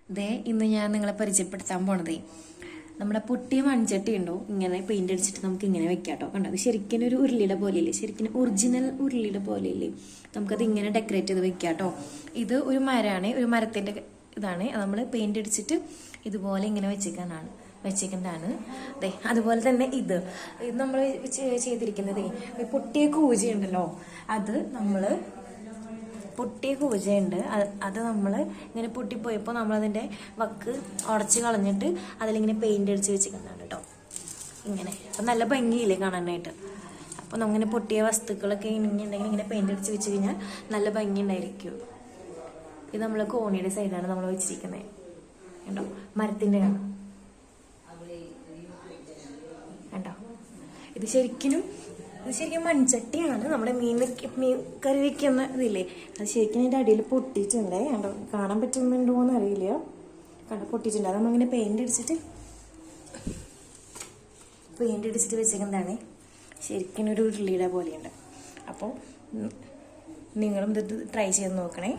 ദേ ഇന്ന് ഞാൻ നിങ്ങളെ പരിചയപ്പെടുത്താൻ പോണതേ നമ്മുടെ പൊട്ടിയ മൺചട്ടി ഉണ്ടോ ഇങ്ങനെ പെയിന്റ് അടിച്ചിട്ട് നമുക്ക് ഇങ്ങനെ വെക്കാം കേട്ടോ. കണ്ടോ, അത് ശരിക്കും ഒരു ഉരുളിയുടെ പോലെയില്ലേ, ശരിക്കും ഒറിജിനൽ ഉരുളിയുടെ പോലെയില്ലേ, നമുക്കത് ഇങ്ങനെ ഡെക്കറേറ്റ് ചെയ്ത് വെക്കാം കേട്ടോ. ഇത് ഒരു മരമാണ്, ഒരു മരത്തിന്റെ ഇതാണ്. നമ്മൾ പെയിന്റ് അടിച്ചിട്ട് ഇതുപോലെ ഇങ്ങനെ വെച്ചേക്കുന്നതാണ്. അതെ, അതുപോലെ തന്നെ ഇത് നമ്മൾ ചെയ്തിരിക്കുന്നതേ പൊട്ടിയ കൂജ ഉണ്ടല്ലോ, അത് നമ്മൾ പൊട്ടിയ കൂജയുണ്ട്, അത് നമ്മൾ ഇങ്ങനെ പൊട്ടിപ്പോയപ്പോൾ നമ്മളതിൻ്റെ വക്ക് ഉടച്ച് കളഞ്ഞിട്ട് അതിലിങ്ങനെ പെയിന്റ് അടിച്ച് വെച്ചിരിക്കുന്നതാണ് കേട്ടോ. ഇങ്ങനെ അപ്പം നല്ല ഭംഗിയില്ലേ കാണാനായിട്ട്. അപ്പം നമ്മളിങ്ങനെ പൊട്ടിയ വസ്തുക്കളൊക്കെ ഉണ്ടെങ്കിൽ ഇങ്ങനെ പെയിന്റ് അടിച്ച് വെച്ച് കഴിഞ്ഞാൽ നല്ല ഭംഗി ഉണ്ടായിരിക്കും. ഇത് നമ്മൾ കോണിയുടെ സൈഡാണ് നമ്മൾ വെച്ചിരിക്കുന്നത് കേട്ടോ, മരത്തിൻ്റെ ആണ് കേട്ടോ. ഇത് ശരിക്കും മൺചട്ടിയാണ്. നമ്മുടെ മീൻ കറി വെക്കുന്ന ഇതില്ലേ, അത് ശരിക്കും അതിൻ്റെ അടിയിൽ പൊട്ടിയിട്ടുണ്ടേ കണ്ടോ. കാണാൻ പറ്റുന്നുണ്ടോ എന്ന് അറിയില്ല, കണ്ടോ പൊട്ടിയിട്ടുണ്ട്. അത് നമ്മളിങ്ങനെ പെയിന്റ് അടിച്ചിട്ട് വെച്ചേക്കുന്നതാണ്. ശരിക്കും ഒരു ഉരുളിയുടെ പോലെയുണ്ട്. അപ്പോൾ നിങ്ങളും ഇത് ട്രൈ ചെയ്ത് നോക്കണേ.